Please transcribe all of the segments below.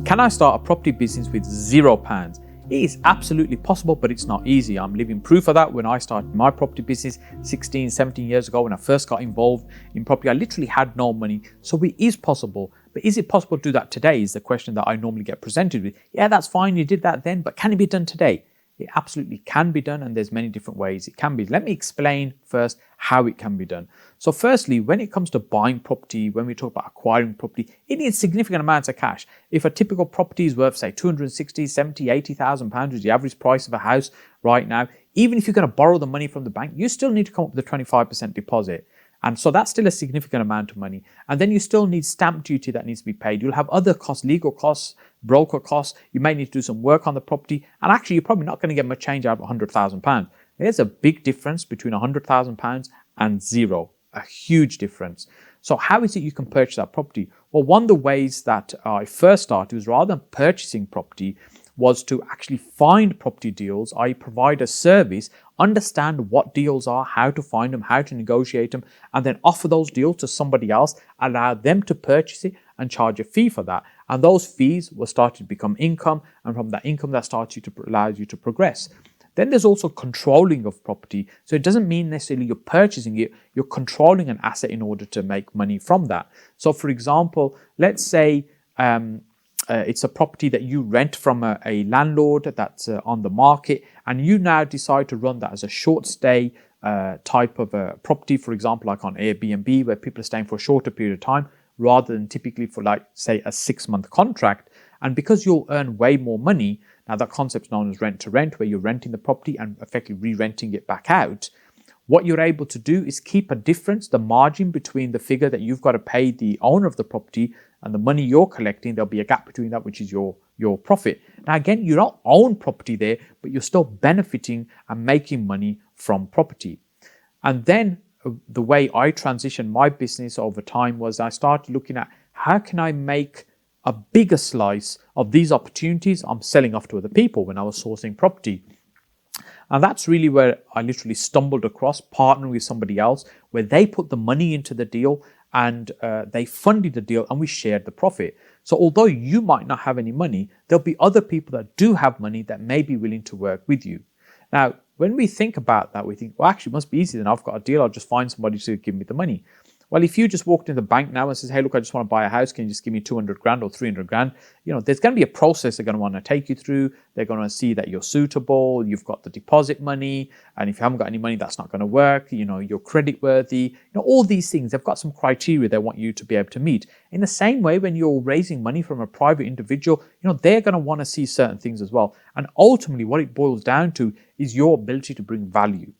Can I start a property business with £0? It is absolutely possible, but it's not easy. I'm living proof of that. When I started my property business 16, 17 years ago, when I first got involved in property, I literally had no money. So it is possible. But is it possible to do that today is the question that I normally get presented with. Yeah, that's fine. You did that then, but can it be done today? It absolutely can be done, and there's many different ways it can be. Let me explain first how it can be done. So firstly, when it comes to buying property, when we talk about acquiring property, it needs significant amounts of cash. If a typical property is worth, say, 260, 70, 80,000 pounds, which is the average price of a house right now, even if you're going to borrow the money from the bank, you still need to come up with a 25% deposit. And so that's still a significant amount of money. And then you still need stamp duty that needs to be paid. You'll have other costs, legal costs, broker costs. You may need to do some work on the property. And actually, you're probably not going to get much change out of £100,000. There's a big difference between £100,000 and zero, a huge difference. So how is it you can purchase that property? Well, one of the ways that I first started was, rather than purchasing property, was to actually find property deals. I provide a service, understand what deals are, how to find them, how to negotiate them, and then offer those deals to somebody else, allow them to purchase it and charge a fee for that. And those fees will start to become income, and from that income that allows you to progress. Then there's also controlling of property. So it doesn't mean necessarily you're purchasing it, you're controlling an asset in order to make money from that. So for example, let's say it's a property that you rent from a landlord that's on the market, and you now decide to run that as a short stay type of a property, for example, like on Airbnb, where people are staying for a shorter period of time rather than typically for, like, say, a 6-month contract. And because you'll earn way more money, now that concept's known as rent to rent, where you're renting the property and effectively re-renting it back out. What you're able to do is keep a difference, the margin between the figure that you've got to pay the owner of the property and the money you're collecting. There'll be a gap between that, which is your profit. Now, again, you don't own property there, but you're still benefiting and making money from property. And then the way I transitioned my business over time was I started looking at how can I make a bigger slice of these opportunities I'm selling off to other people when I was sourcing property. And that's really where I literally stumbled across partnering with somebody else, where they put the money into the deal and they funded the deal and we shared the profit. So although you might not have any money, there'll be other people that do have money that may be willing to work with you. Now, when we think about that, we think, well, actually, it must be easy. Then I've got a deal. I'll just find somebody to give me the money. Well, if you just walked in the bank now and says, hey, look, I just want to buy a house. Can you just give me 200 grand or 300 grand? You know, there's going to be a process they're going to want to take you through. They're going to see that you're suitable. You've got the deposit money. And if you haven't got any money, that's not going to work. You know, you're credit worthy. You know, all these things, they've got some criteria they want you to be able to meet. In the same way, when you're raising money from a private individual, you know, they're going to want to see certain things as well. And ultimately, what it boils down to is your ability to bring value.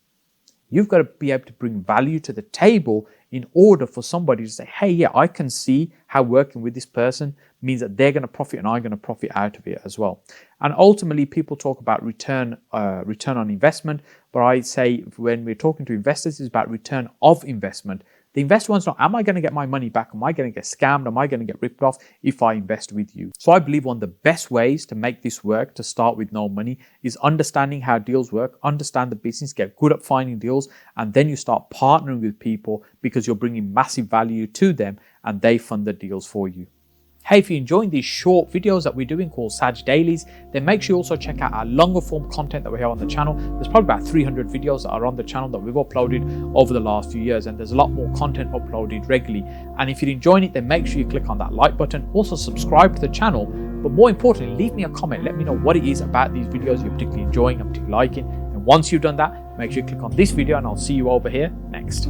You've got to be able to bring value to the table in order for somebody to say, hey, yeah, I can see how working with this person means that they're going to profit and I'm going to profit out of it as well. And ultimately, people talk about return on investment, but I say when we're talking to investors, it's about return of investment. The investor wants to know, am I going to get my money back? Am I going to get scammed? Am I going to get ripped off if I invest with you? So I believe one of the best ways to make this work, to start with no money, is understanding how deals work, understand the business, get good at finding deals, and then you start partnering with people because you're bringing massive value to them and they fund the deals for you. Hey, if you're enjoying these short videos that we're doing called Saj Dailies, then make sure you also check out our longer form content that we have on the channel. There's probably about 300 videos that are on the channel that we've uploaded over the last few years, and there's a lot more content uploaded regularly. And if you're enjoying it, then make sure you click on that like button. Also subscribe to the channel, but more importantly, leave me a comment. Let me know what it is about these videos you're particularly enjoying and particularly liking. And once you've done that, make sure you click on this video and I'll see you over here next.